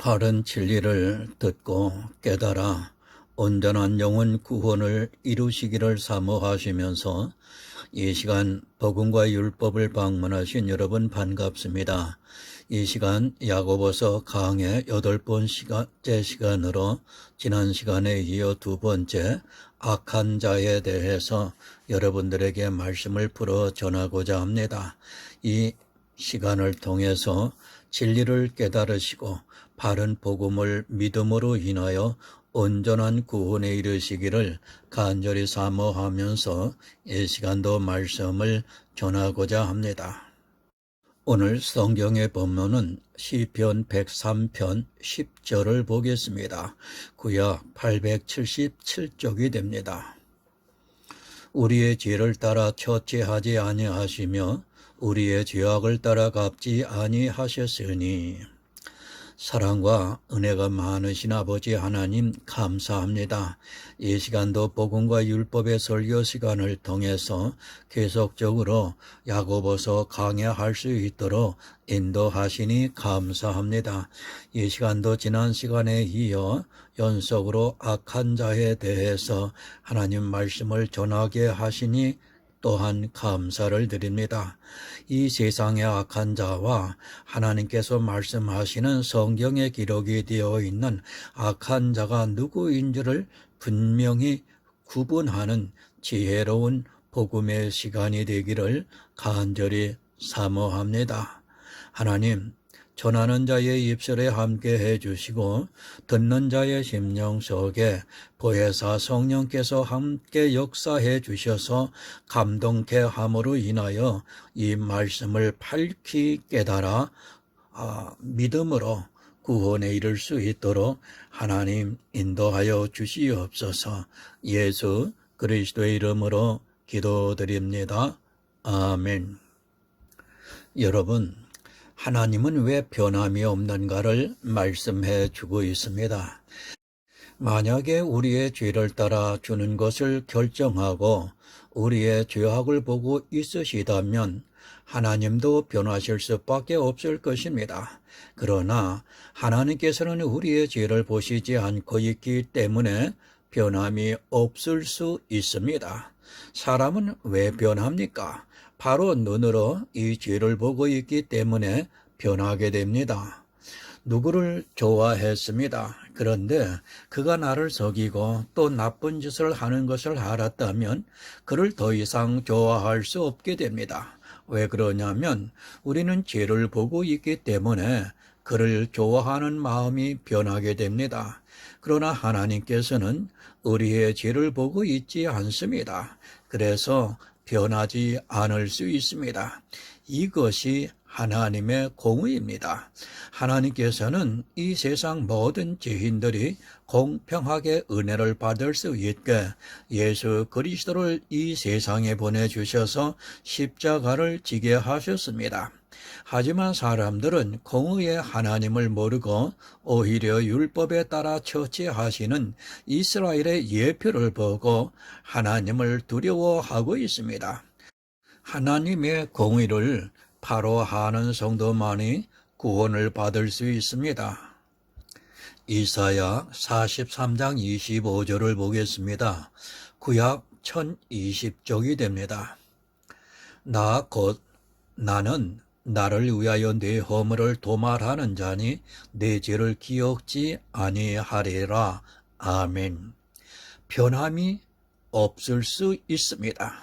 바른 진리를 듣고 깨달아 온전한 영혼 구원을 이루시기를 사모하시면서 이 시간 복음과 율법을 방문하신 여러분 반갑습니다. 이 시간 야고보서 강의 8번째 시간으로 지난 시간에 이어 두 번째 악한 자에 대해서 여러분들에게 말씀을 풀어 전하고자 합니다. 이 시간을 통해서 진리를 깨달으시고 바른 복음을 믿음으로 인하여 온전한 구원에 이르시기를 간절히 사모하면서 이 시간도 말씀을 전하고자 합니다. 오늘 성경의 본문은 시편 103편 10절을 보겠습니다. 구약 877쪽이 됩니다. 우리의 죄를 따라 처치하지 아니하시며 우리의 죄악을 따라 갚지 아니하셨으니. 사랑과 은혜가 많으신 아버지 하나님 감사합니다. 이 시간도 복음과 율법의 설교 시간을 통해서 계속적으로 야고보서 강해할 수 있도록 인도하시니 감사합니다. 이 시간도 지난 시간에 이어 연속으로 악한 자에 대해서 하나님 말씀을 전하게 하시니 또한 감사를 드립니다. 이 세상의 악한 자와 하나님께서 말씀하시는 성경에 기록이 되어 있는 악한 자가 누구인지를 분명히 구분하는 지혜로운 복음의 시간이 되기를 간절히 사모합니다. 하나님, 전하는 자의 입술에 함께 해주시고 듣는 자의 심령 속에 보혜사 성령께서 함께 역사해 주셔서 감동케 함으로 인하여 이 말씀을 밝히 깨달아 믿음으로 구원에 이를 수 있도록 하나님 인도하여 주시옵소서. 예수 그리스도의 이름으로 기도드립니다. 아멘. 여러분, 하나님은 왜 변함이 없는가를 말씀해 주고 있습니다. 만약에 우리의 죄를 따라 주는 것을 결정하고 우리의 죄악을 보고 있으시다면 하나님도 변하실 수밖에 없을 것입니다. 그러나 하나님께서는 우리의 죄를 보시지 않고 있기 때문에 변함이 없을 수 있습니다. 사람은 왜 변합니까? 바로 눈으로 이 죄를 보고 있기 때문에 변하게 됩니다. 누구를 좋아했습니다. 그런데 그가 나를 속이고 또 나쁜 짓을 하는 것을 알았다면 그를 더 이상 좋아할 수 없게 됩니다. 왜 그러냐면 우리는 죄를 보고 있기 때문에 그를 좋아하는 마음이 변하게 됩니다. 그러나 하나님께서는 우리의 죄를 보고 있지 않습니다. 그래서 변하지 않을 수 있습니다. 이것이 하나님의 공의입니다. 하나님께서는 이 세상 모든 죄인들이 공평하게 은혜를 받을 수 있게 예수 그리스도를 이 세상에 보내주셔서 십자가를 지게 하셨습니다. 하지만 사람들은 공의의 하나님을 모르고 오히려 율법에 따라 처치하시는 이스라엘의 예표를 보고 하나님을 두려워하고 있습니다. 하나님의 공의를 바로 아는 성도만이 구원을 받을 수 있습니다. 이사야 43장 25절을 보겠습니다. 구약 1020쪽이 됩니다. 나는 나를 위하여 내 허물을 도말하는 자니 내 죄를 기억지 아니하리라. 아멘. 변함이 없을 수 있습니다.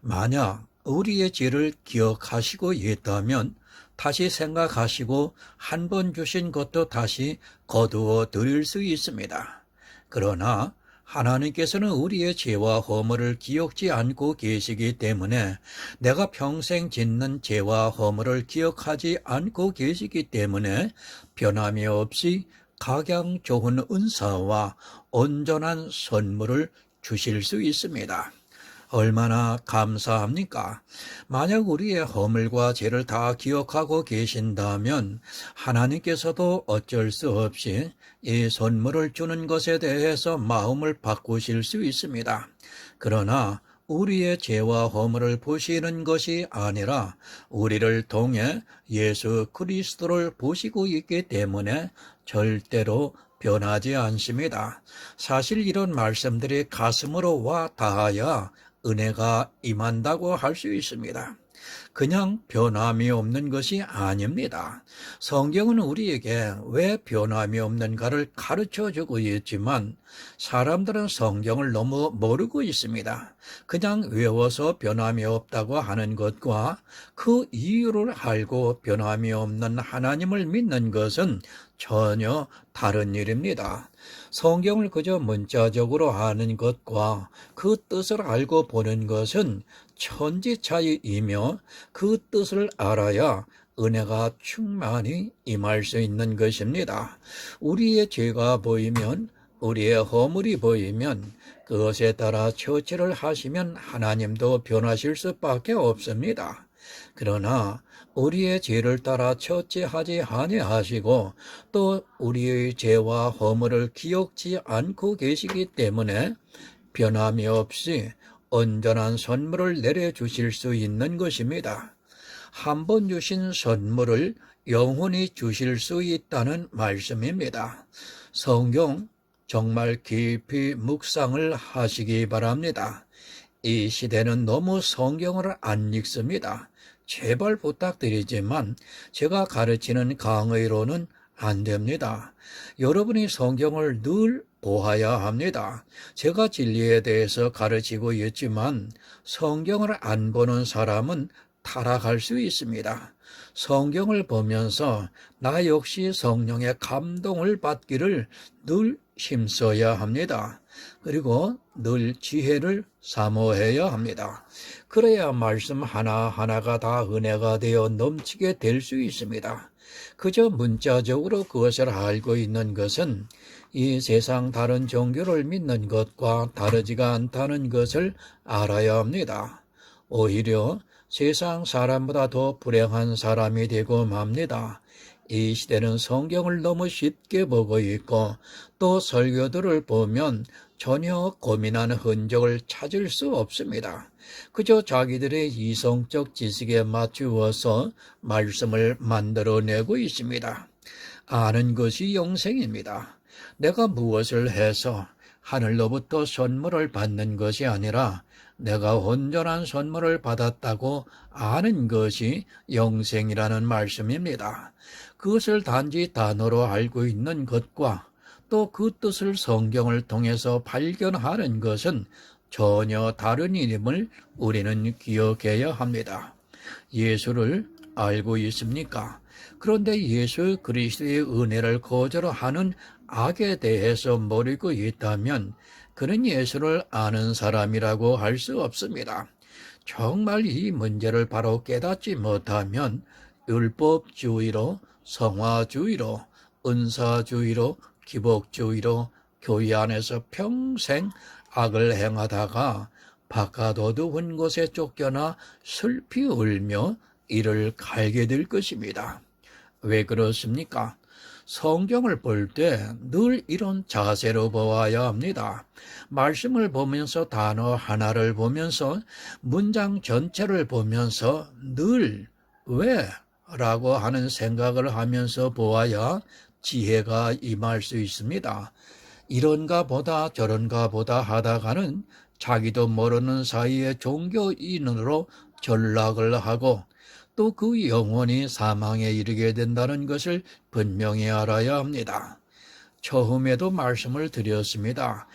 만약 우리의 죄를 기억하시고 있다면 다시 생각하시고 한 번 주신 것도 다시 거두어 드릴 수 있습니다. 그러나 하나님께서는 우리의 죄와 허물을 기억지 않고 계시기 때문에 내가 평생 짓는 죄와 허물을 기억하지 않고 계시기 때문에 변함이 없이 각양 좋은 은사와 온전한 선물을 주실 수 있습니다. 얼마나 감사합니까? 만약 우리의 허물과 죄를 다 기억하고 계신다면 하나님께서도 어쩔 수 없이 이 선물을 주는 것에 대해서 마음을 바꾸실 수 있습니다. 그러나 우리의 죄와 허물을 보시는 것이 아니라 우리를 통해 예수 그리스도를 보시고 있기 때문에 절대로 변하지 않습니다. 사실 이런 말씀들이 가슴으로 와 닿아야 은혜가 임한다고 할 수 있습니다. 그냥 변함이 없는 것이 아닙니다. 성경은 우리에게 왜 변함이 없는가를 가르쳐 주고 있지만 사람들은 성경을 너무 모르고 있습니다. 그냥 외워서 변함이 없다고 하는 것과 그 이유를 알고 변함이 없는 하나님을 믿는 것은 전혀 다른 일입니다. 성경을 그저 문자적으로 아는 것과 그 뜻을 알고 보는 것은 천지 차이이며 그 뜻을 알아야 은혜가 충만히 임할 수 있는 것입니다. 우리의 죄가 보이면, 우리의 허물이 보이면 그것에 따라 처치를 하시면 하나님도 변하실 수밖에 없습니다. 그러나 우리의 죄를 따라 처치하지 아니하시고 또 우리의 죄와 허물을 기억지 않고 계시기 때문에 변함이 없이 온전한 선물을 내려주실 수 있는 것입니다. 한 번 주신 선물을 영원히 주실 수 있다는 말씀입니다. 성경 정말 깊이 묵상을 하시기 바랍니다. 이 시대는 너무 성경을 안 읽습니다. 제발 부탁드리지만 제가 가르치는 강의로는 안 됩니다. 여러분이 성경을 늘 보아야 합니다. 제가 진리에 대해서 가르치고 있지만 성경을 안 보는 사람은 타락할 수 있습니다. 성경을 보면서 나 역시 성령의 감동을 받기를 늘 힘써야 합니다. 그리고 늘 지혜를 사모해야 합니다. 그래야 말씀 하나하나가 다 은혜가 되어 넘치게 될 수 있습니다. 그저 문자적으로 그것을 알고 있는 것은 이 세상 다른 종교를 믿는 것과 다르지가 않다는 것을 알아야 합니다. 오히려 세상 사람보다 더 불행한 사람이 되고 맙니다. 이 시대는 성경을 너무 쉽게 보고 있고 또 설교들을 보면 전혀 고민하는 흔적을 찾을 수 없습니다. 그저 자기들의 이성적 지식에 맞추어서 말씀을 만들어내고 있습니다. 아는 것이 영생입니다. 내가 무엇을 해서 하늘로부터 선물을 받는 것이 아니라 내가 온전한 선물을 받았다고 아는 것이 영생이라는 말씀입니다. 그것을 단지 단어로 알고 있는 것과 또 그 뜻을 성경을 통해서 발견하는 것은 전혀 다른 일임을 우리는 기억해야 합니다. 예수를 알고 있습니까? 그런데 예수 그리스도의 은혜를 거절하는 악에 대해서 모르고 있다면 그는 예수를 아는 사람이라고 할 수 없습니다. 정말 이 문제를 바로 깨닫지 못하면 율법주의로, 성화주의로, 은사주의로, 기복주의로 교회 안에서 평생 악을 행하다가 바깥 어두운 곳에 쫓겨나 슬피 울며 이를 갈게 될 것입니다. 왜 그렇습니까? 성경을 볼 때 늘 이런 자세로 보아야 합니다. 말씀을 보면서 단어 하나를 보면서 문장 전체를 보면서 늘 왜? 라고 하는 생각을 하면서 보아야 지혜가 임할 수 있습니다. 이런가 보다 저런가 보다 하다가는 자기도 모르는 사이에 종교인으로 전락을 하고 또 그 영혼이 사망에 이르게 된다는 것을 분명히 알아야 합니다. 처음에도 말씀을 드렸습니다.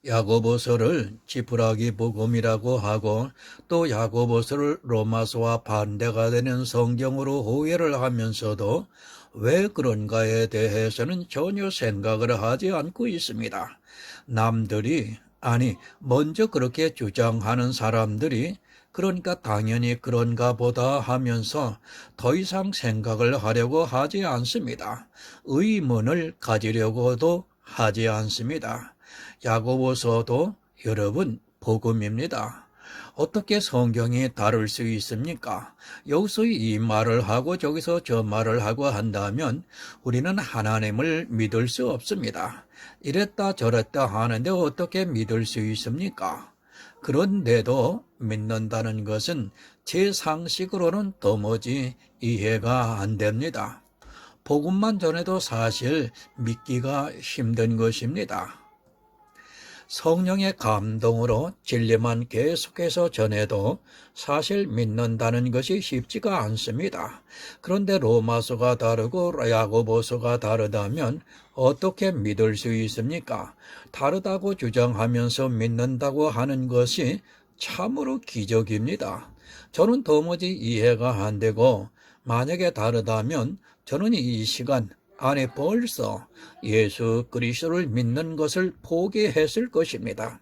야고보서를 지푸라기 복음이라고 하고 또 야고보서를 로마서와 반대가 되는 성경으로 오해를 하면서도 왜 그런가에 대해서는 전혀 생각을 하지 않고 있습니다. 남들이 먼저 그렇게 주장하는 사람들이 그러니까 당연히 그런가 보다 하면서 더 이상 생각을 하려고 하지 않습니다. 의문을 가지려고도 하지 않습니다. 야고보서도 여러분 복음입니다. 어떻게 성경이 다를 수 있습니까? 여기서 이 말을 하고 저기서 저 말을 하고 한다면 우리는 하나님을 믿을 수 없습니다. 이랬다 저랬다 하는데 어떻게 믿을 수 있습니까? 그런데도 믿는다는 것은 제 상식으로는 도무지 이해가 안 됩니다. 복음만 전해도 사실 믿기가 힘든 것입니다. 성령의 감동으로 진리만 계속해서 전해도 사실 믿는다는 것이 쉽지가 않습니다. 그런데 로마서가 다르고 야고보서가 다르다면 어떻게 믿을 수 있습니까? 다르다고 주장하면서 믿는다고 하는 것이 참으로 기적입니다. 저는 도무지 이해가 안 되고, 만약에 다르다면 저는 이 시간 안에 벌써 예수 그리스도를 믿는 것을 포기했을 것입니다.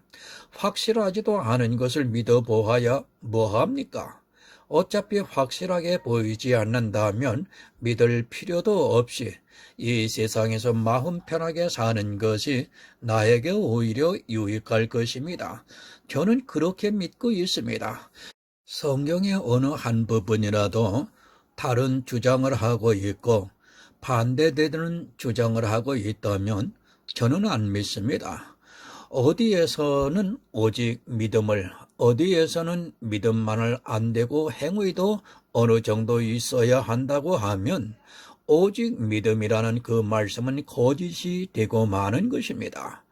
확실하지도 않은 것을 믿어보아야 뭐합니까? 어차피 확실하게 보이지 않는다면 믿을 필요도 없이 이 세상에서 마음 편하게 사는 것이 나에게 오히려 유익할 것입니다. 저는 그렇게 믿고 있습니다. 성경의 어느 한 부분이라도 다른 주장을 하고 있고 반대되는 주장을 하고 있다면 저는 안 믿습니다. 어디에서는 오직 믿음을, 어디에서는 믿음만을 안 되고 행위도 어느 정도 있어야 한다고 하면 오직 믿음이라는 그 말씀은 거짓이 되고 마는 것입니다.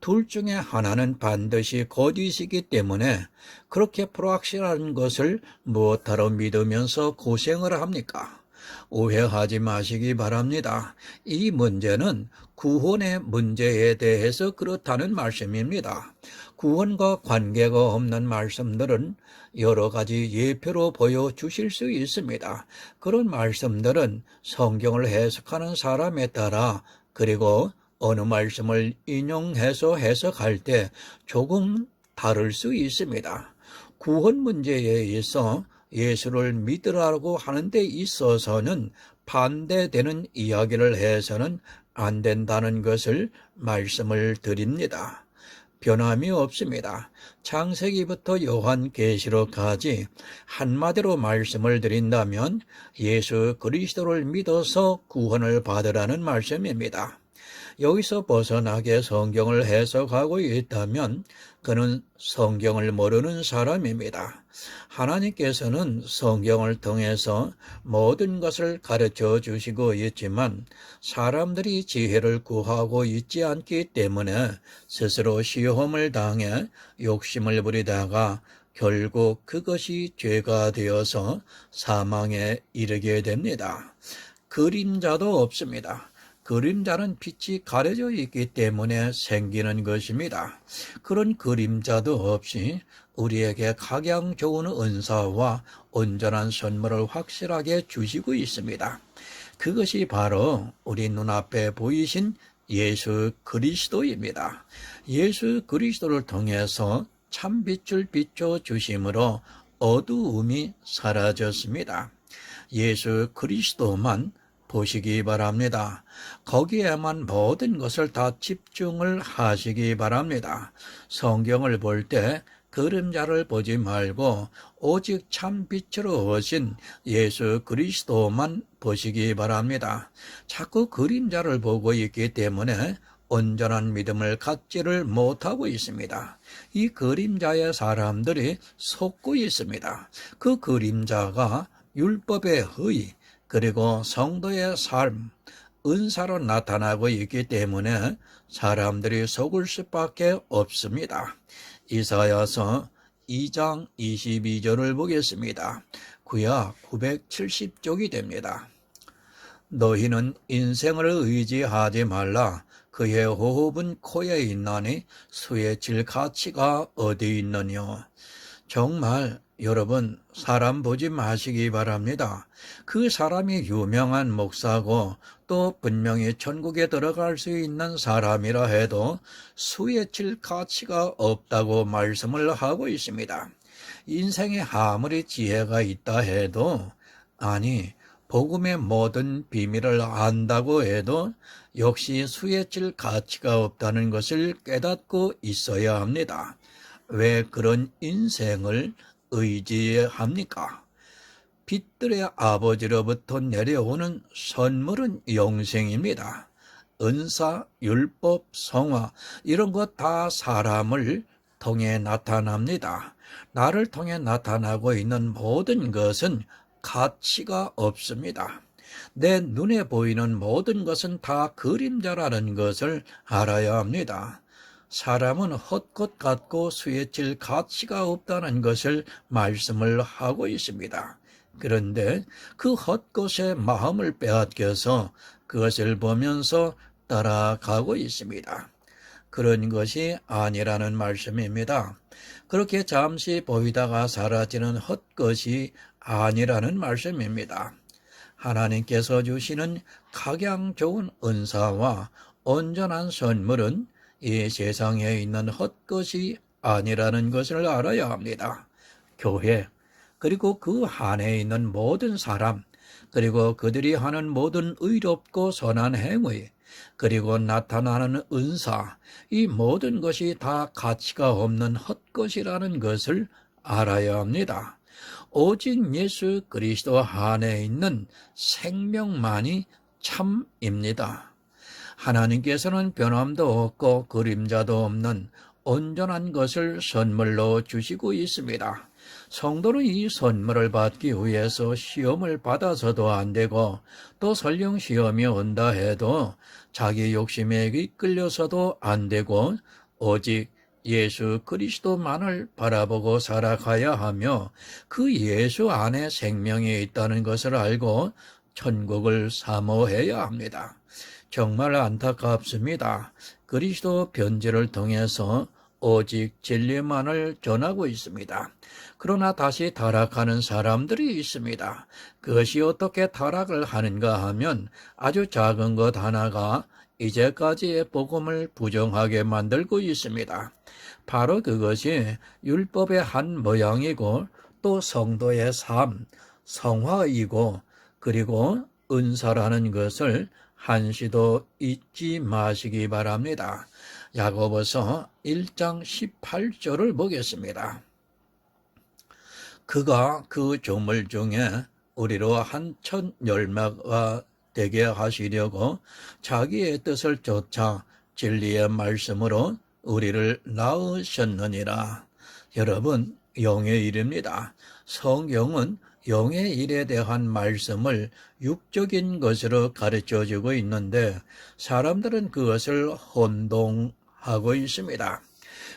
둘 중에 하나는 반드시 거짓이기 때문에 그렇게 불확실한 것을 무엇하러 믿으면서 고생을 합니까? 오해하지 마시기 바랍니다. 이 문제는 구원의 문제에 대해서 그렇다는 말씀입니다. 구원과 관계가 없는 말씀들은 여러 가지 예표로 보여주실 수 있습니다. 그런 말씀들은 성경을 해석하는 사람에 따라, 그리고 어느 말씀을 인용해서 해석할 때 조금 다를 수 있습니다. 구원 문제에 있어 예수를 믿으라고 하는 데 있어서는 반대되는 이야기를 해서는 안 된다는 것을 말씀을 드립니다. 변함이 없습니다. 창세기부터 요한계시록까지 한마디로 말씀을 드린다면 예수 그리스도를 믿어서 구원을 받으라는 말씀입니다. 여기서 벗어나게 성경을 해석하고 있다면 그는 성경을 모르는 사람입니다. 하나님께서는 성경을 통해서 모든 것을 가르쳐 주시고 있지만 사람들이 지혜를 구하고 있지 않기 때문에 스스로 시험을 당해 욕심을 부리다가 결국 그것이 죄가 되어서 사망에 이르게 됩니다. 그림자도 없습니다. 그림자는 빛이 가려져 있기 때문에 생기는 것입니다. 그런 그림자도 없이 우리에게 각양 좋은 은사와 온전한 선물을 확실하게 주시고 있습니다. 그것이 바로 우리 눈앞에 보이신 예수 그리스도입니다. 예수 그리스도를 통해서 참 빛을 비춰 주심으로 어두움이 사라졌습니다. 예수 그리스도만 보시기 바랍니다. 거기에만 모든 것을 다 집중을 하시기 바랍니다. 성경을 볼 때 그림자를 보지 말고 오직 참 빛으로 오신 예수 그리스도만 보시기 바랍니다. 자꾸 그림자를 보고 있기 때문에 온전한 믿음을 갖지를 못하고 있습니다. 이 그림자의 사람들이 속고 있습니다. 그 그림자가 율법의 의, 그리고 성도의 삶, 은사로 나타나고 있기 때문에 사람들이 속을 수밖에 없습니다. 이사야서 2장 22절을 보겠습니다. 구약 970쪽이 됩니다. 너희는 인생을 의지하지 말라. 그의 호흡은 코에 있나니 수에 칠 가치가 어디 있느냐. 정말 여러분, 사람 보지 마시기 바랍니다. 그 사람이 유명한 목사고 또 분명히 천국에 들어갈 수 있는 사람이라 해도 수에 칠 가치가 없다고 말씀을 하고 있습니다. 인생에 아무리 지혜가 있다 해도, 아니 복음의 모든 비밀을 안다고 해도 역시 수에 칠 가치가 없다는 것을 깨닫고 있어야 합니다. 왜 그런 인생을 의지합니까? 빛들의 아버지로부터 내려오는 선물은 영생입니다. 은사, 율법, 성화 이런 것 다 사람을 통해 나타납니다. 나를 통해 나타나고 있는 모든 것은 가치가 없습니다. 내 눈에 보이는 모든 것은 다 그림자라는 것을 알아야 합니다. 사람은 헛것 같고 수에칠 가치가 없다는 것을 말씀을 하고 있습니다. 그런데 그 헛것에 마음을 빼앗겨서 그것을 보면서 따라가고 있습니다. 그런 것이 아니라는 말씀입니다. 그렇게 잠시 보이다가 사라지는 헛것이 아니라는 말씀입니다. 하나님께서 주시는 각양 좋은 은사와 온전한 선물은 이 세상에 있는 헛것이 아니라는 것을 알아야 합니다. 교회, 그리고 그 안에 있는 모든 사람, 그리고 그들이 하는 모든 의롭고 선한 행위, 그리고 나타나는 은사, 이 모든 것이 다 가치가 없는 헛것이라는 것을 알아야 합니다. 오직 예수 그리스도 안에 있는 생명만이 참입니다. 하나님께서는 변함도 없고 그림자도 없는 온전한 것을 선물로 주시고 있습니다. 성도는 이 선물을 받기 위해서 시험을 받아서도 안 되고 또 설령 시험이 온다 해도 자기 욕심에 이끌려서도 안 되고 오직 예수 그리스도만을 바라보고 살아가야 하며 그 예수 안에 생명이 있다는 것을 알고 천국을 사모해야 합니다. 정말 안타깝습니다. 그리스도 편지를 통해서 오직 진리만을 전하고 있습니다. 그러나 다시 타락하는 사람들이 있습니다. 그것이 어떻게 타락을 하는가 하면 아주 작은 것 하나가 이제까지의 복음을 부정하게 만들고 있습니다. 바로 그것이 율법의 한 모양이고 또 성도의 삶, 성화이고 그리고 은사라는 것을 한시도 잊지 마시기 바랍니다. 야고보서 1장 18절을 보겠습니다. 그가 그 조물 중에 우리로 한 첫 열매가 되게 하시려고 자기의 뜻을 쫓아 진리의 말씀으로 우리를 낳으셨느니라. 여러분, 영의 일입니다. 성경은 영의 일에 대한 말씀을 육적인 것으로 가르쳐주고 있는데 사람들은 그것을 혼동하고 있습니다.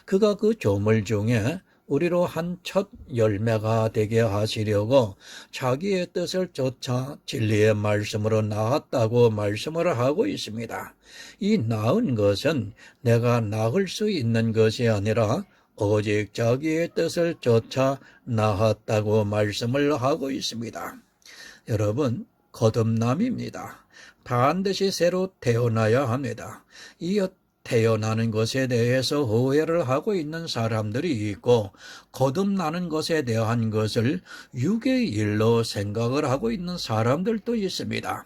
그가 그 조물 중에 우리로 한 첫 열매가 되게 하시려고 자기의 뜻을 쫓아 진리의 말씀으로 낳았다고 말씀을 하고 있습니다. 이 낳은 것은 내가 낳을 수 있는 것이 아니라 오직 자기의 뜻을 쫓아 낳았다고 말씀을 하고 있습니다. 여러분, 거듭남입니다. 반드시 새로 태어나야 합니다. 이 태어나는 것에 대해서 오해를 하고 있는 사람들이 있고 거듭나는 것에 대한 것을 육의 일로 생각을 하고 있는 사람들도 있습니다.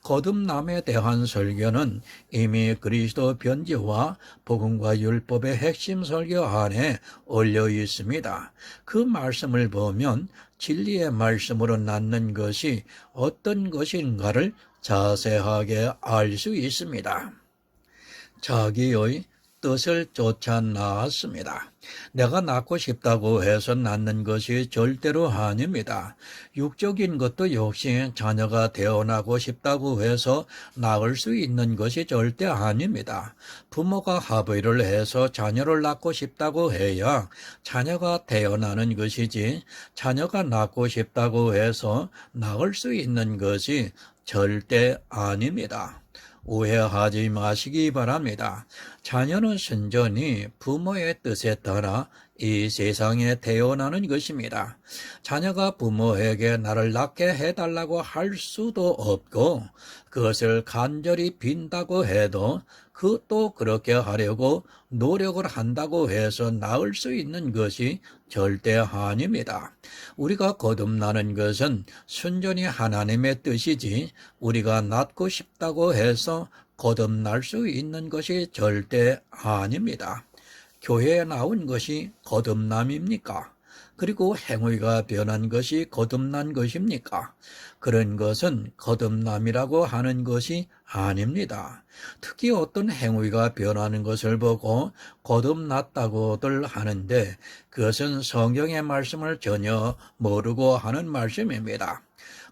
거듭남에 대한 설교는 이미 그리스도 편지와 복음과 율법의 핵심 설교 안에 올려 있습니다. 그 말씀을 보면 진리의 말씀으로 낳는 것이 어떤 것인가를 자세하게 알 수 있습니다. 자기의 뜻을 쫓아 낳았습니다. 내가 낳고 싶다고 해서 낳는 것이 절대로 아닙니다. 육적인 것도 역시 자녀가 태어나고 싶다고 해서 낳을 수 있는 것이 절대 아닙니다. 부모가 합의를 해서 자녀를 낳고 싶다고 해야 자녀가 태어나는 것이지 자녀가 낳고 싶다고 해서 낳을 수 있는 것이 절대 아닙니다. 오해하지 마시기 바랍니다. 자녀는 순전히 부모의 뜻에 따라 이 세상에 태어나는 것입니다. 자녀가 부모에게 나를 낳게 해달라고 할 수도 없고 그것을 간절히 빈다고 해도 또 그렇게 하려고 노력을 한다고 해서 낳을 수 있는 것이 절대 아닙니다. 우리가 거듭나는 것은 순전히 하나님의 뜻이지 우리가 낳고 싶다고 해서 거듭날 수 있는 것이 절대 아닙니다. 교회에 나온 것이 거듭남입니까? 그리고 행위가 변한 것이 거듭난 것입니까? 그런 것은 거듭남이라고 하는 것이 아닙니다. 특히 어떤 행위가 변하는 것을 보고 거듭났다고들 하는데 그것은 성경의 말씀을 전혀 모르고 하는 말씀입니다.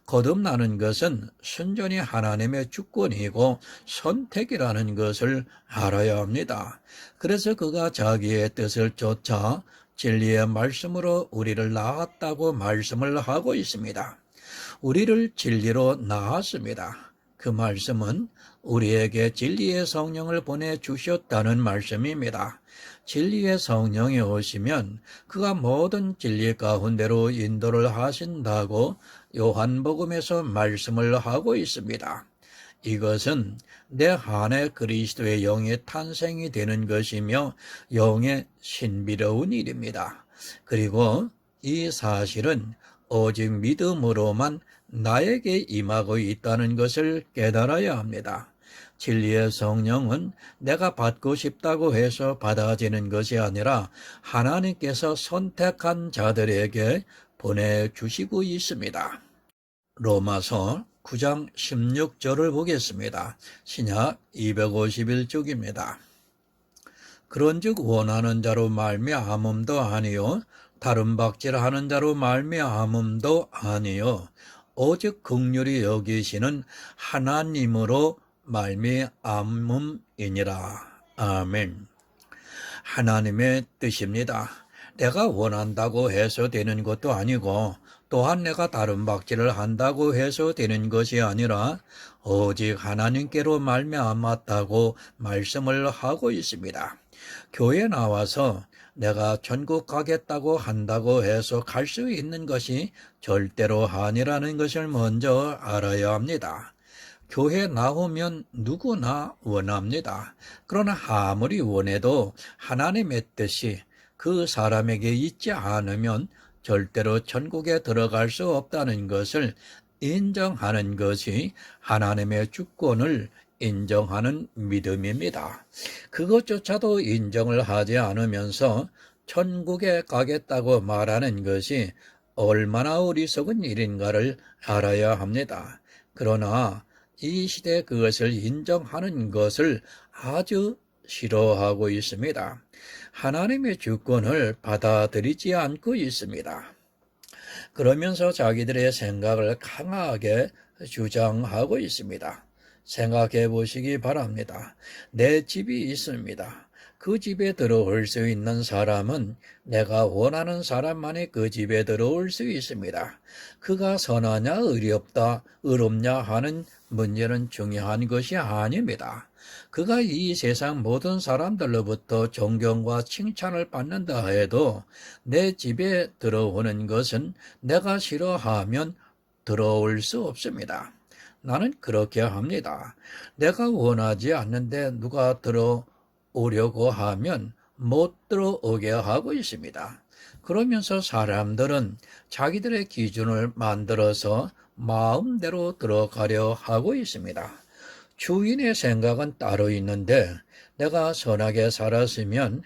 거듭나는 것은 순전히 하나님의 주권이고 선택이라는 것을 알아야 합니다. 그래서 그가 자기의 뜻을 쫓아 진리의 말씀으로 우리를 낳았다고 말씀을 하고 있습니다. 우리를 진리로 낳았습니다. 그 말씀은 우리에게 진리의 성령을 보내주셨다는 말씀입니다. 진리의 성령이 오시면 그가 모든 진리 가운데로 인도를 하신다고 요한복음에서 말씀을 하고 있습니다. 이것은 내 안에 그리스도의 영의 탄생이 되는 것이며 영의 신비로운 일입니다. 그리고 이 사실은 오직 믿음으로만 나에게 임하고 있다는 것을 깨달아야 합니다. 진리의 성령은 내가 받고 싶다고 해서 받아지는 것이 아니라 하나님께서 선택한 자들에게 보내주시고 있습니다. 로마서 9장 16절을 보겠습니다. 신약 251쪽입니다. 그런즉 원하는 자로 말미암음도 아니요 다른 박질하는 자로 말미암음도 아니요 오직 긍휼히 여기시는 하나님으로 말미암음이니라. 아멘. 하나님의 뜻입니다. 내가 원한다고 해서 되는 것도 아니고 또한 내가 다른 박질을 한다고 해서 되는 것이 아니라 오직 하나님께로 말미암았다고 말씀을 하고 있습니다. 교회 나와서 내가 천국 가겠다고 한다고 해서 갈 수 있는 것이 절대로 아니라는 것을 먼저 알아야 합니다. 교회 나오면 누구나 원합니다. 그러나 아무리 원해도 하나님의 뜻이 그 사람에게 있지 않으면 절대로 천국에 들어갈 수 없다는 것을 인정하는 것이 하나님의 주권을 인정하는 믿음입니다. 그것조차도 인정을 하지 않으면서 천국에 가겠다고 말하는 것이 얼마나 어리석은 일인가를 알아야 합니다. 그러나 이 시대 그것을 인정하는 것을 아주 싫어하고 있습니다. 하나님의 주권을 받아들이지 않고 있습니다. 그러면서 자기들의 생각을 강하게 주장하고 있습니다. 생각해 보시기 바랍니다. 내 집이 있습니다. 그 집에 들어올 수 있는 사람은 내가 원하는 사람만이 그 집에 들어올 수 있습니다. 그가 선하냐 의롭냐 하는 문제는 중요한 것이 아닙니다. 그가 이 세상 모든 사람들로부터 존경과 칭찬을 받는다 해도 내 집에 들어오는 것은 내가 싫어하면 들어올 수 없습니다. 나는 그렇게 합니다. 내가 원하지 않는데 누가 들어오려고 하면 못 들어오게 하고 있습니다. 그러면서 사람들은 자기들의 기준을 만들어서 마음대로 들어가려 하고 있습니다. 주인의 생각은 따로 있는데 내가 선하게 살았으면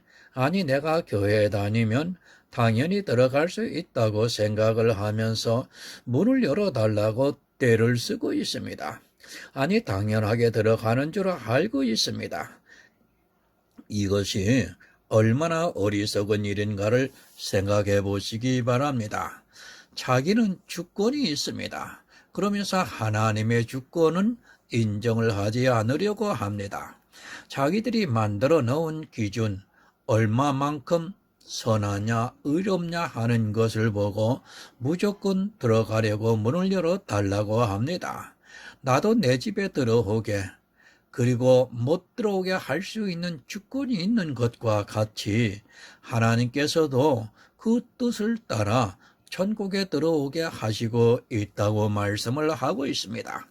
내가 교회에 다니면 당연히 들어갈 수 있다고 생각을 하면서 문을 열어달라고 떼를 쓰고 있습니다. 당연하게 들어가는 줄 알고 있습니다. 이것이 얼마나 어리석은 일인가를 생각해 보시기 바랍니다. 자기는 주권이 있습니다. 그러면서 하나님의 주권은 인정을 하지 않으려고 합니다. 자기들이 만들어 놓은 기준, 얼마만큼 선하냐 의롭냐 하는 것을 보고 무조건 들어가려고 문을 열어달라고 합니다. 나도 내 집에 들어오게 그리고 못 들어오게 할 수 있는 주권이 있는 것과 같이 하나님께서도 그 뜻을 따라 천국에 들어오게 하시고 있다고 말씀을 하고 있습니다.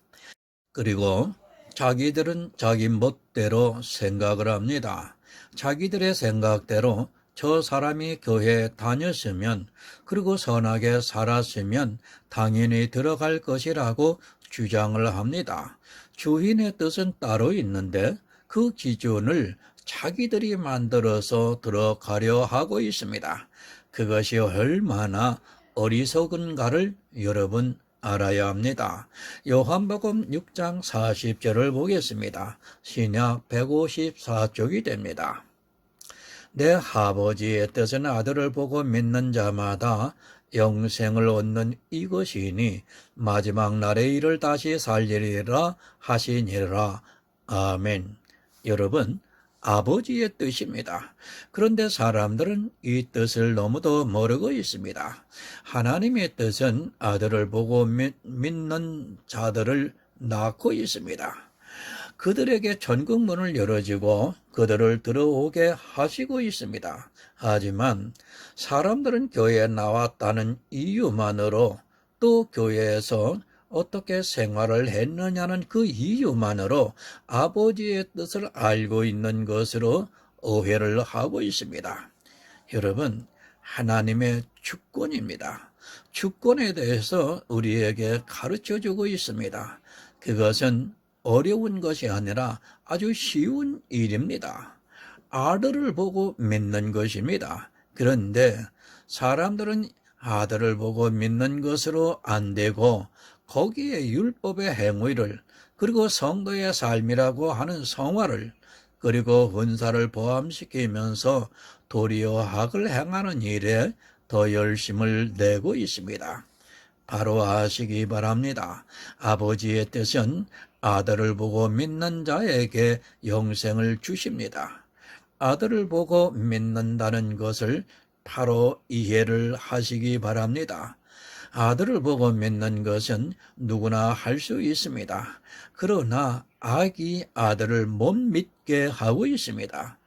그리고 자기들은 자기 멋대로 생각을 합니다. 자기들의 생각대로 저 사람이 교회에 다녔으면 그리고 선하게 살았으면 당연히 들어갈 것이라고 주장을 합니다. 주인의 뜻은 따로 있는데 그 기준을 자기들이 만들어서 들어가려 하고 있습니다. 그것이 얼마나 어리석은가를 여러분 알아야 합니다. 요한복음 6장 40절을 보겠습니다. 신약 154쪽이 됩니다. 내 아버지의 뜻은 아들을 보고 믿는 자마다 영생을 얻는 이것이니 마지막 날에 이를 다시 살리리라 하시니라. 아멘. 여러분, 아버지의 뜻입니다. 그런데 사람들은 이 뜻을 너무도 모르고 있습니다. 하나님의 뜻은 아들을 보고 믿는 자들을 낳고 있습니다. 그들에게 천국문을 열어주고 그들을 들어오게 하시고 있습니다. 하지만 사람들은 교회에 나왔다는 이유만으로 또 교회에서 어떻게 생활을 했느냐는 그 이유만으로 아버지의 뜻을 알고 있는 것으로 오해를 하고 있습니다. 여러분, 하나님의 주권입니다. 주권에 대해서 우리에게 가르쳐주고 있습니다. 그것은 어려운 것이 아니라 아주 쉬운 일입니다. 아들을 보고 믿는 것입니다. 그런데 사람들은 아들을 보고 믿는 것으로 안 되고 거기에 율법의 행위를 그리고 성도의 삶이라고 하는 성화를 그리고 은사를 포함시키면서 도리어 악을 행하는 일에 더 열심을 내고 있습니다. 바로 아시기 바랍니다. 아버지의 뜻은 아들을 보고 믿는 자에게 영생을 주십니다. 아들을 보고 믿는다는 것을 바로 이해를 하시기 바랍니다. 아들을 보고 믿는 것은 누구나 할 수 있습니다. 그러나 악이 아들을 못 믿게 하고 있습니다.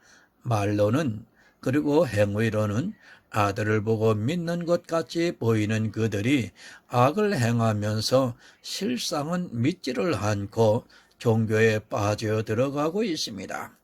말로는 그리고 행위로는 아들을 보고 믿는 것 같이 보이는 그들이 악을 행하면서 실상은 믿지를 않고 종교에 빠져 들어가고 있습니다.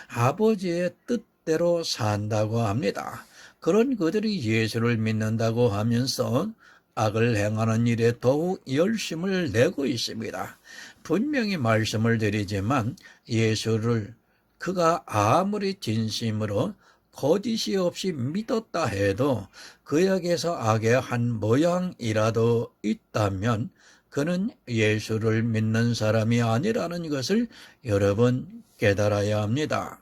아버지의 뜻대로 산다고 합니다. 그런 그들이 예수를 믿는다고 하면서 악을 행하는 일에 더욱 열심을 내고 있습니다. 분명히 말씀을 드리지만 예수를 그가 아무리 진심으로 거짓이 없이 믿었다 해도 그에게서 악의 한 모양이라도 있다면 그는 예수를 믿는 사람이 아니라는 것을 여러분 깨달아야 합니다.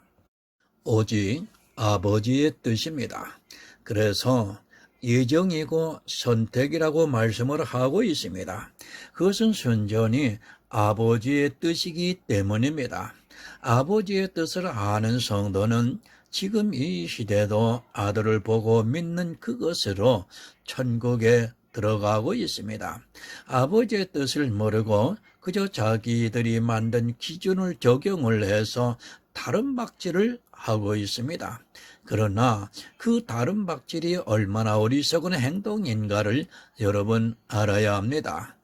오직 아버지의 뜻입니다. 그래서 예정이고 선택이라고 말씀을 하고 있습니다. 그것은 순전히 아버지의 뜻이기 때문입니다. 아버지의 뜻을 아는 성도는 지금 이 시대도 아들을 보고 믿는 그것으로 천국에 들어가고 있습니다. 아버지의 뜻을 모르고 그저 자기들이 만든 기준을 적용을 해서 다른 박질을 하고 있습니다. 그러나 그 다른 박질이 얼마나 어리석은 행동인가를 여러분 알아야 합니다.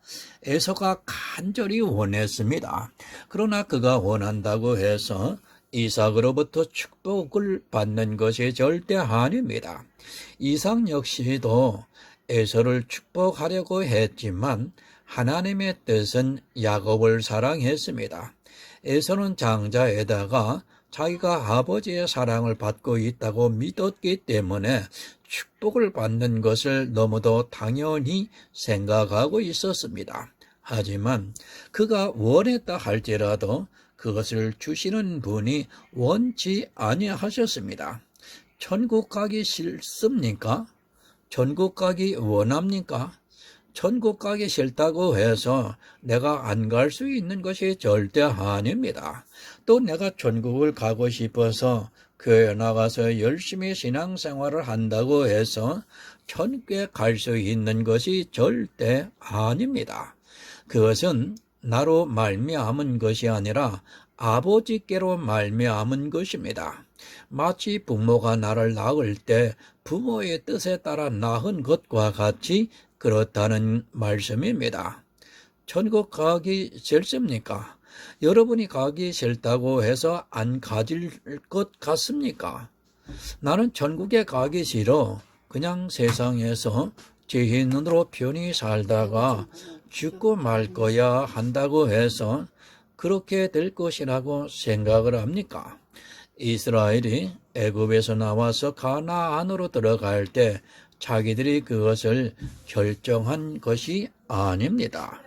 에서가 간절히 원했습니다. 그러나 그가 원한다고 해서 이삭으로부터 축복을 받는 것이 절대 아닙니다. 이삭 역시도 에서를 축복하려고 했지만 하나님의 뜻은 야곱을 사랑했습니다. 에서는 장자에다가 자기가 아버지의 사랑을 받고 있다고 믿었기 때문에 축복을 받는 것을 너무도 당연히 생각하고 있었습니다. 하지만 그가 원했다 할지라도 그것을 주시는 분이 원치 아니하셨습니다. 천국 가기 싫습니까? 천국 가기 원합니까? 천국 가기 싫다고 해서 내가 안 갈 수 있는 것이 절대 아닙니다. 또 내가 천국을 가고 싶어서 교회에 나가서 열심히 신앙생활을 한다고 해서 천국에 갈 수 있는 것이 절대 아닙니다. 그것은 나로 말미암은 것이 아니라 아버지께로 말미암은 것입니다. 마치 부모가 나를 낳을 때 부모의 뜻에 따라 낳은 것과 같이 그렇다는 말씀입니다. 천국 가기 싫습니까? 여러분이 가기 싫다고 해서 안 가질 것 같습니까? 나는 천국에 가기 싫어. 그냥 세상에서 죄인으로 편히 살다가 죽고 말 거야 한다고 해서 그렇게 될 것이라고 생각을 합니까? 이스라엘이 애굽에서 나와서 가나안으로 들어갈 때 자기들이 그것을 결정한 것이 아닙니다.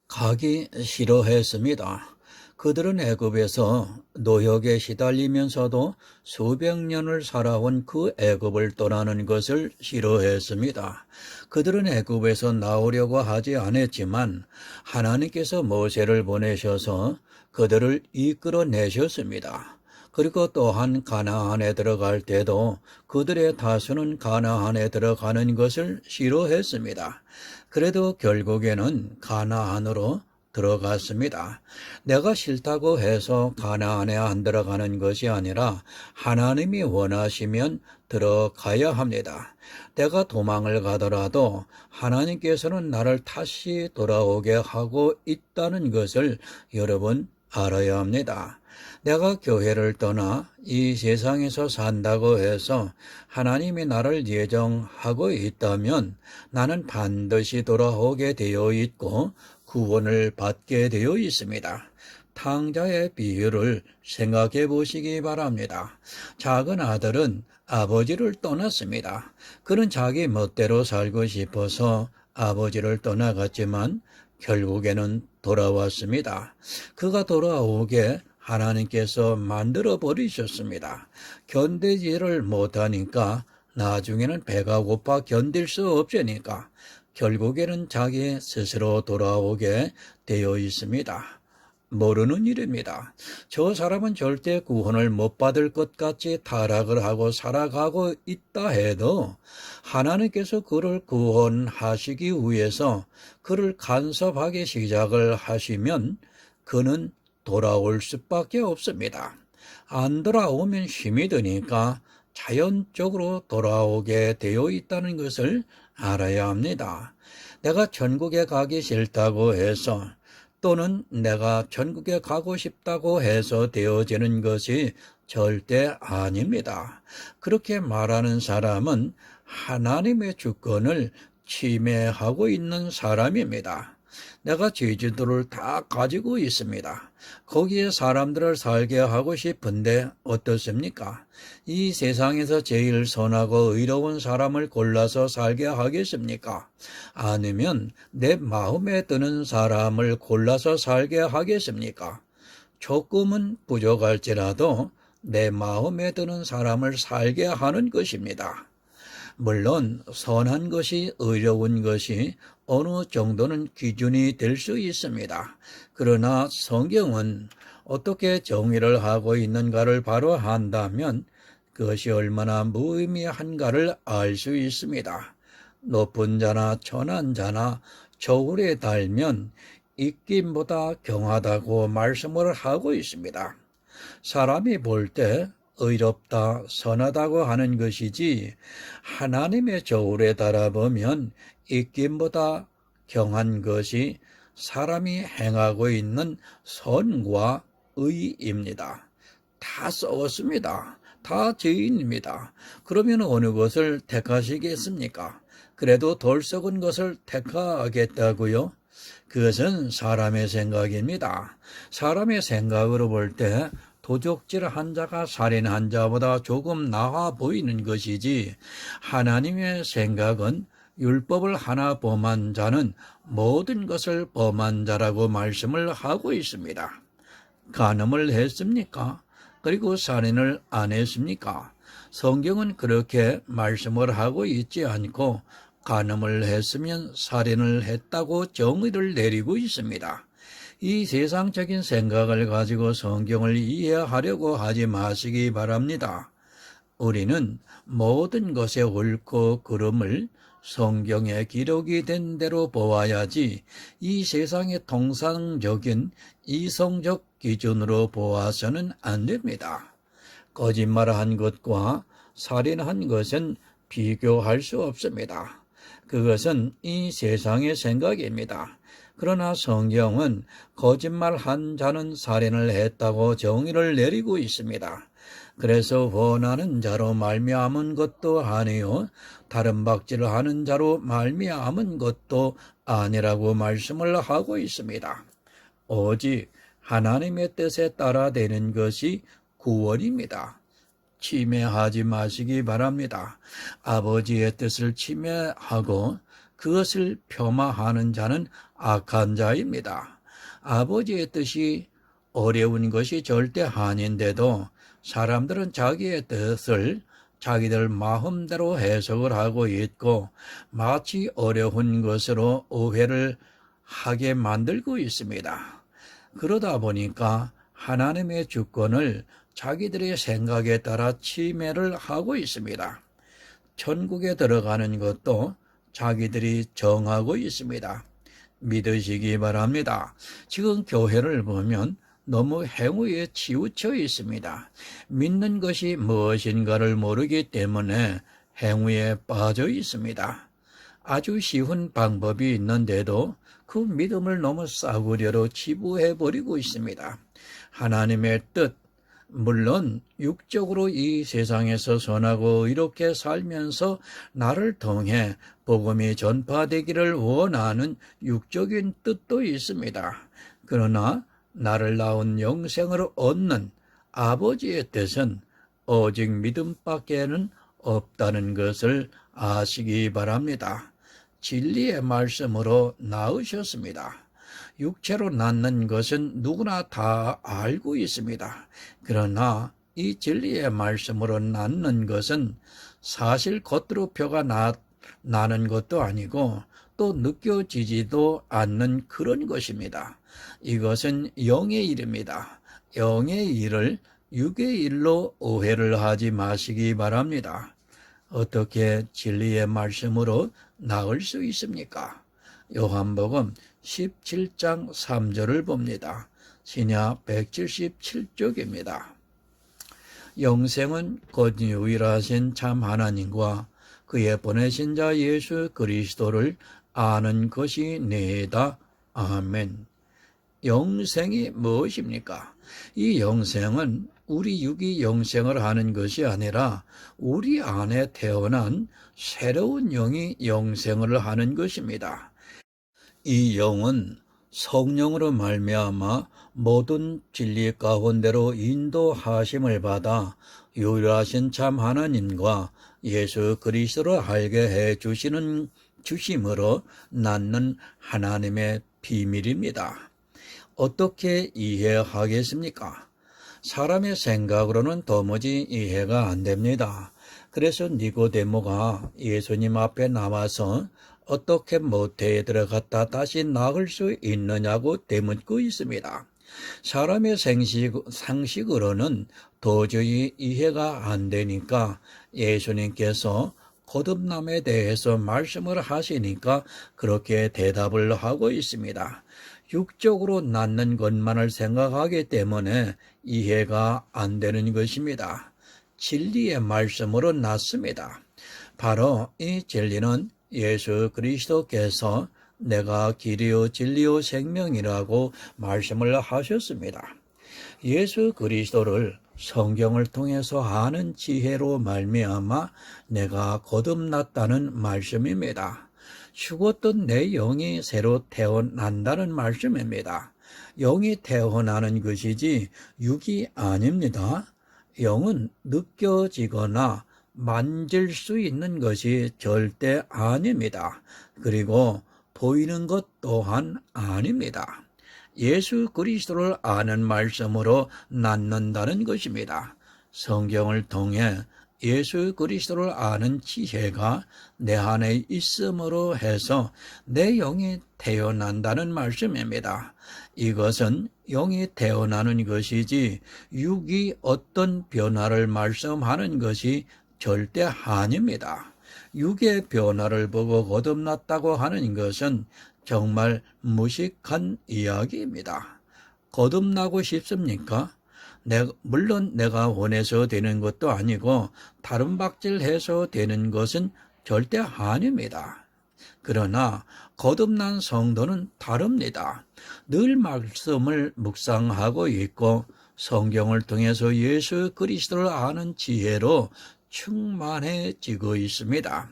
가기 싫어했습니다. 그들은 애굽에서 노역에 시달리면서도 수백 년을 살아온 그 애굽을 떠나는 것을 싫어했습니다. 그들은 애굽에서 나오려고 하지 않았지만 하나님께서 모세를 보내셔서 그들을 이끌어내셨습니다. 그리고 또한 가나안에 들어갈 때도 그들의 다수는 가나안에 들어가는 것을 싫어했습니다. 그래도 결국에는 가나안으로 들어갔습니다. 내가 싫다고 해서 가나안에 안 들어가는 것이 아니라 하나님이 원하시면 들어가야 합니다. 내가 도망을 가더라도 하나님께서는 나를 다시 돌아오게 하고 있다는 것을 여러분 알아야 합니다. 내가 교회를 떠나 이 세상에서 산다고 해서 하나님이 나를 예정하고 있다면 나는 반드시 돌아오게 되어 있고 구원을 받게 되어 있습니다. 탕자의 비유를 생각해 보시기 바랍니다. 작은 아들은 아버지를 떠났습니다. 그는 자기 멋대로 살고 싶어서 아버지를 떠나갔지만 결국에는 돌아왔습니다. 그가 돌아오게 하나님께서 만들어 버리셨습니다. 견디지를 못하니까 나중에는 배가 고파 견딜 수 없으니까 결국에는 자기 스스로 돌아오게 되어 있습니다. 모르는 일입니다. 저 사람은 절대 구원을 못 받을 것 같이 타락을 하고 살아가고 있다 해도 하나님께서 그를 구원하시기 위해서 그를 간섭하기 시작을 하시면 그는 돌아올 수밖에 없습니다. 안 돌아오면 힘이 드니까 자연적으로 돌아오게 되어 있다는 것을 알아야 합니다. 내가 천국에 가기 싫다고 해서 또는 내가 천국에 가고 싶다고 해서 되어지는 것이 절대 아닙니다. 그렇게 말하는 사람은 하나님의 주권을 침해하고 있는 사람입니다. 내가 제주도를 다 가지고 있습니다. 거기에 사람들을 살게 하고 싶은데 어떻습니까? 이 세상에서 제일 선하고 의로운 사람을 골라서 살게 하겠습니까? 아니면 내 마음에 드는 사람을 골라서 살게 하겠습니까? 조금은 부족할지라도 내 마음에 드는 사람을 살게 하는 것입니다. 물론 선한 것이 의로운 것이 어느 정도는 기준이 될 수 있습니다. 그러나 성경은 어떻게 정의를 하고 있는가를 바로 한다면 그것이 얼마나 무의미한가를 알 수 있습니다. 높은 자나 천한 자나 저울에 달면 입김보다 경하다고 말씀을 하고 있습니다. 사람이 볼 때 의롭다, 선하다고 하는 것이지 하나님의 저울에 달아보면 입김보다 경한 것이 사람이 행하고 있는 선과 의입니다. 다 썩었습니다. 다 죄인입니다. 그러면 어느 것을 택하시겠습니까? 그래도 덜 썩은 것을 택하겠다고요? 그것은 사람의 생각입니다. 사람의 생각으로 볼 때 도적질 한 자가 살인한 자보다 조금 나아 보이는 것이지 하나님의 생각은 율법을 하나 범한 자는 모든 것을 범한 자라고 말씀을 하고 있습니다. 간음을 했습니까? 그리고 살인을 안 했습니까? 성경은 그렇게 말씀을 하고 있지 않고 간음을 했으면 살인을 했다고 정의를 내리고 있습니다. 이 세상적인 생각을 가지고 성경을 이해하려고 하지 마시기 바랍니다. 우리는 모든 것의 옳고 그름을 성경에 기록이 된 대로 보아야지 이 세상의 통상적인 이성적 기준으로 보아서는 안 됩니다. 거짓말한 것과 살인한 것은 비교할 수 없습니다. 그것은 이 세상의 생각입니다. 그러나 성경은 거짓말한 자는 살인을 했다고 정의를 내리고 있습니다. 그래서 원하는 자로 말미암은 것도 아니요 다른 박질을 하는 자로 말미암은 것도 아니라고 말씀을 하고 있습니다. 오직 하나님의 뜻에 따라 되는 것이 구원입니다. 침해하지 마시기 바랍니다. 아버지의 뜻을 침해하고 그것을 폄하하는 자는 악한 자입니다. 아버지의 뜻이 어려운 것이 절대 아닌데도 사람들은 자기의 뜻을 자기들 마음대로 해석을 하고 있고 마치 어려운 것으로 오해를 하게 만들고 있습니다. 그러다 보니까 하나님의 주권을 자기들의 생각에 따라 침해를 하고 있습니다. 천국에 들어가는 것도 자기들이 정하고 있습니다. 믿으시기 바랍니다. 지금 교회를 보면 너무 행위에 치우쳐 있습니다. 믿는 것이 무엇인가를 모르기 때문에 행위에 빠져 있습니다. 아주 쉬운 방법이 있는데도 그 믿음을 너무 싸구려로 치부해버리고 있습니다. 하나님의 뜻, 물론 육적으로 이 세상에서 선하고 이렇게 살면서 나를 통해 복음이 전파되기를 원하는 육적인 뜻도 있습니다. 그러나 나를 낳은 영생을 얻는 아버지의 뜻은 오직 믿음밖에는 없다는 것을 아시기 바랍니다. 진리의 말씀으로 낳으셨습니다. 육체로 낳는 것은 누구나 다 알고 있습니다. 그러나 이 진리의 말씀으로 낳는 것은 사실 겉으로 표가 나는 것도 아니고 또 느껴지지도 않는 그런 것입니다. 이것은 영의 일입니다. 영의 일을 육의 일로 오해를 하지 마시기 바랍니다. 어떻게 진리의 말씀으로 낳을 수 있습니까? 요한복음 17장 3절을 봅니다. 신약 177쪽입니다. 영생은 곧 유일하신 참 하나님과 그의 보내신 자 예수 그리스도를 아는 것이 니다. 아멘. 영생이 무엇입니까? 이 영생은 우리 육이 영생을 하는 것이 아니라 우리 안에 태어난 새로운 영이 영생을 하는 것입니다. 이 영은 성령으로 말미암아 모든 진리 가운데로 인도하심을 받아 유일하신 참 하나님과 예수 그리스도를 알게 해 주심으로 낳는 하나님의 비밀입니다. 어떻게 이해하겠습니까? 사람의 생각으로는 도무지 이해가 안 됩니다. 그래서 니고데모가 예수님 앞에 나와서 어떻게 모태에 들어갔다 다시 나올 수 있느냐고 되묻고 있습니다. 사람의 상식으로는 도저히 이해가 안 되니까 예수님께서 거듭남에 대해서 말씀을 하시니까 그렇게 대답을 하고 있습니다. 육적으로 낳는 것만을 생각하기 때문에 이해가 안 되는 것입니다. 진리의 말씀으로 낳습니다. 바로 이 진리는 예수 그리스도께서 내가 길이요 진리요 생명이라고 말씀을 하셨습니다. 예수 그리스도를 성경을 통해서 아는 지혜로 말미암아 내가 거듭났다는 말씀입니다. 죽었던 내 영이 새로 태어난다는 말씀입니다. 영이 태어나는 것이지 육이 아닙니다. 영은 느껴지거나 만질 수 있는 것이 절대 아닙니다. 그리고 보이는 것 또한 아닙니다. 예수 그리스도를 아는 말씀으로 낳는다는 것입니다. 성경을 통해 예수 그리스도를 아는 지혜가 내 안에 있음으로 해서 내 영이 태어난다는 말씀입니다. 이것은 영이 태어나는 것이지 육이 어떤 변화를 말씀하는 것이 절대 아닙니다. 육의 변화를 보고 거듭났다고 하는 것은 정말 무식한 이야기입니다. 거듭나고 싶습니까? 물론 내가 원해서 되는 것도 아니고 다른 박질해서 되는 것은 절대 아닙니다. 그러나 거듭난 성도는 다릅니다. 늘 말씀을 묵상하고 있고 성경을 통해서 예수 그리스도를 아는 지혜로 충만해지고 있습니다.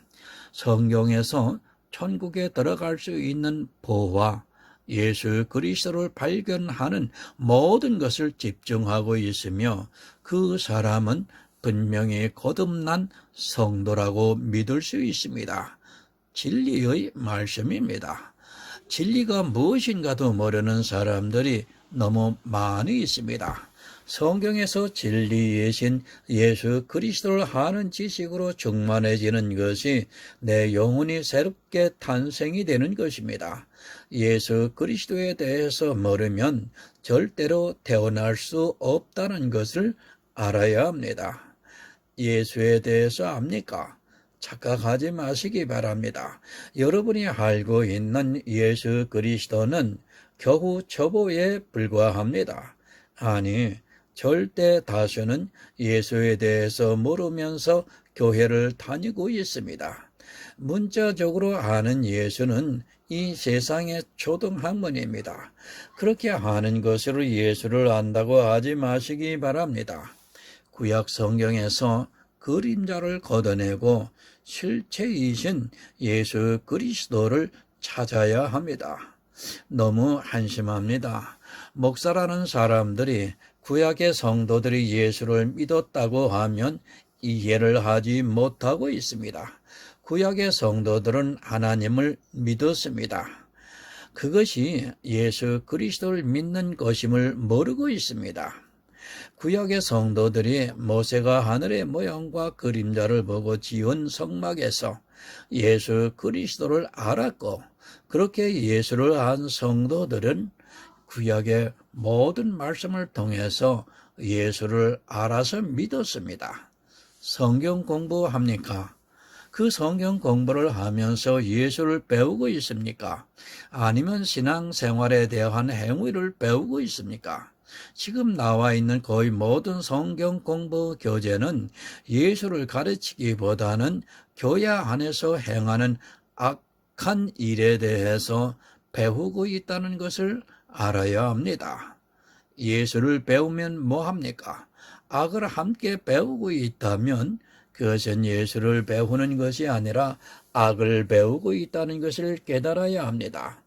성경에서 천국에 들어갈 수 있는 보화, 예수 그리스도를 발견하는 모든 것을 집중하고 있으며 그 사람은 분명히 거듭난 성도라고 믿을 수 있습니다. 진리의 말씀입니다. 진리가 무엇인가도 모르는 사람들이 너무 많이 있습니다. 성경에서 진리이신 예수 그리스도를 아는 지식으로 충만해지는 것이 내 영혼이 새롭게 탄생이 되는 것입니다. 예수 그리스도에 대해서 모르면 절대로 태어날 수 없다는 것을 알아야 합니다. 예수에 대해서 압니까? 착각하지 마시기 바랍니다. 여러분이 알고 있는 예수 그리스도는 겨우 초보에 불과합니다. 아니, 절대 다수는 예수에 대해서 모르면서 교회를 다니고 있습니다. 문자적으로 아는 예수는 이 세상의 초등학문입니다. 그렇게 아는 것으로 예수를 안다고 하지 마시기 바랍니다. 구약 성경에서 그림자를 걷어내고 실체이신 예수 그리스도를 찾아야 합니다. 너무 한심합니다. 목사라는 사람들이 구약의 성도들이 예수를 믿었다고 하면 이해를 하지 못하고 있습니다. 구약의 성도들은 하나님을 믿었습니다. 그것이 예수 그리스도를 믿는 것임을 모르고 있습니다. 구약의 성도들이 모세가 하늘의 모양과 그림자를 보고 지은 성막에서 예수 그리스도를 알았고, 그렇게 예수를 안 성도들은 구약의 모든 말씀을 통해서 예수를 알아서 믿었습니다. 성경 공부합니까? 그 성경 공부를 하면서 예수를 배우고 있습니까? 아니면 신앙생활에 대한 행위를 배우고 있습니까? 지금 나와 있는 거의 모든 성경 공부 교재는 예수를 가르치기보다는 교회 안에서 행하는 악한 일에 대해서 배우고 있다는 것을 알아야 합니다. 예수를 배우면 뭐합니까? 악을 함께 배우고 있다면 그것은 예수를 배우는 것이 아니라 악을 배우고 있다는 것을 깨달아야 합니다.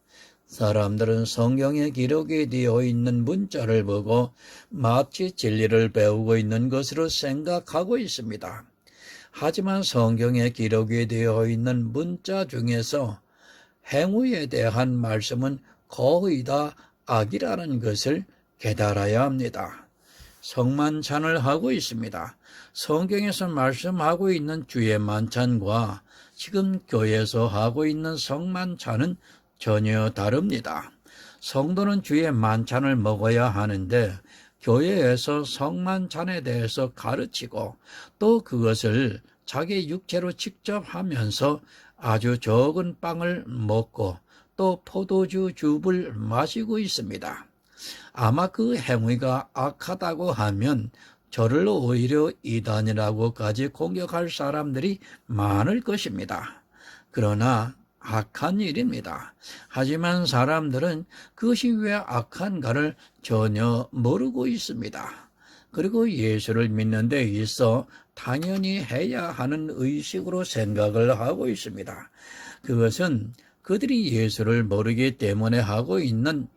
사람들은 성경에 기록이 되어 있는 문자를 보고 마치 진리를 배우고 있는 것으로 생각하고 있습니다. 하지만 성경에 기록이 되어 있는 문자 중에서 행위에 대한 말씀은 거의 다 악이라는 것을 깨달아야 합니다. 성만찬을 하고 있습니다. 성경에서 말씀하고 있는 주의 만찬과 지금 교회에서 하고 있는 성만찬은 전혀 다릅니다. 성도는 주의 만찬을 먹어야 하는데 교회에서 성만찬에 대해서 가르치고 또 그것을 자기 육체로 직접 하면서 아주 적은 빵을 먹고 또 포도주 즙을 마시고 있습니다. 아마 그 행위가 악하다고 하면 저를 오히려 이단이라고까지 공격할 사람들이 많을 것입니다. 그러나 악한 일입니다. 하지만 사람들은 그것이 왜 악한가를 전혀 모르고 있습니다. 그리고 예수를 믿는 데 있어 당연히 해야 하는 의식으로 생각을 하고 있습니다. 그것은 그들이 예수를 모르기 때문에 하고 있는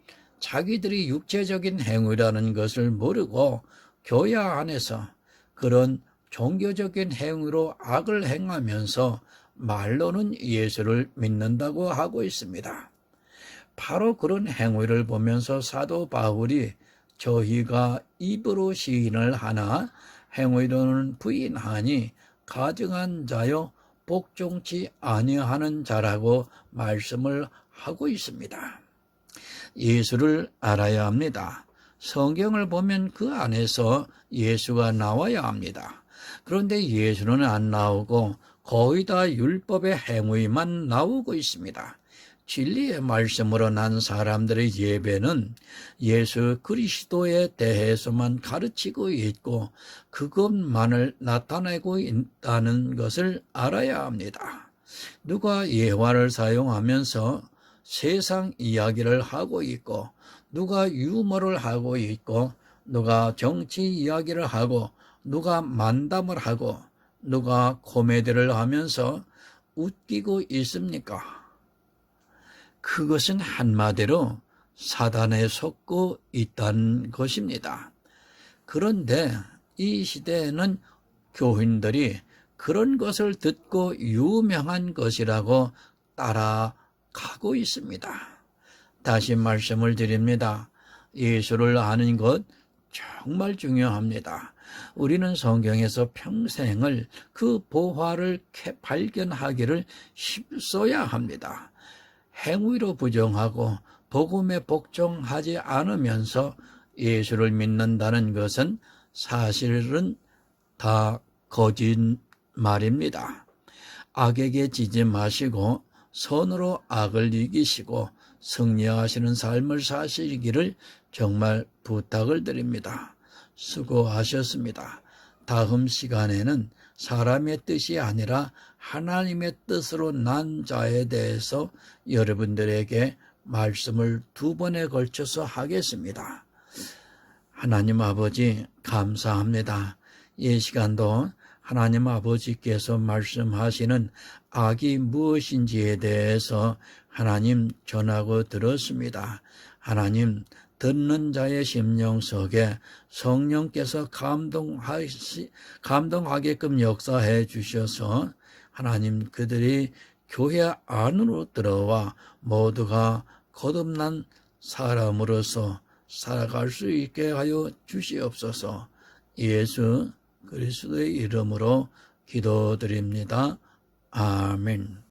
자기들이 육체적인 행위라는 것을 모르고 교회 안에서 그런 종교적인 행위로 악을 행하면서 말로는 예수를 믿는다고 하고 있습니다. 바로 그런 행위를 보면서 사도 바울이 저희가 입으로 시인을 하나 행위로는 부인하니 가증한 자요 복종치 아니하는 자라고 말씀을 하고 있습니다. 예수를 알아야 합니다. 성경을 보면 그 안에서 예수가 나와야 합니다. 그런데 예수는 안 나오고 거의 다 율법의 행위만 나오고 있습니다. 진리의 말씀으로 난 사람들의 예배는 예수 그리스도에 대해서만 가르치고 있고 그것만을 나타내고 있다는 것을 알아야 합니다. 누가 예화를 사용하면서 세상 이야기를 하고 있고 누가 유머를 하고 있고 누가 정치 이야기를 하고 누가 만담을 하고 누가 코미디를 하면서 웃기고 있습니까? 그것은 한마디로 사단에 속고 있다는 것입니다. 그런데 이 시대에는 교인들이 그런 것을 듣고 유명한 것이라고 따라가고 있습니다. 다시 말씀을 드립니다. 예수를 아는 것 정말 중요합니다. 우리는 성경에서 평생을 그 보화를 발견하기를 힘써야 합니다. 행위로 부정하고 복음에 복종하지 않으면서 예수를 믿는다는 것은 사실은 다 거짓말입니다. 악에게 지지 마시고 선으로 악을 이기시고 승리하시는 삶을 사시기를 정말 부탁을 드립니다. 수고하셨습니다. 다음 시간에는 사람의 뜻이 아니라 하나님의 뜻으로 난 자에 대해서 여러분들에게 말씀을 2번에 걸쳐서 하겠습니다. 하나님 아버지 감사합니다. 이 시간도 하나님 아버지께서 말씀하시는 악이 무엇인지에 대해서 하나님 전하고 들었습니다. 하나님 듣는 자의 심령 속에 성령께서 감동하게끔 역사해 주셔서 하나님 그들이 교회 안으로 들어와 모두가 거듭난 사람으로서 살아갈 수 있게 하여 주시옵소서. 예수 그리스도의 이름으로 기도드립니다. 아멘.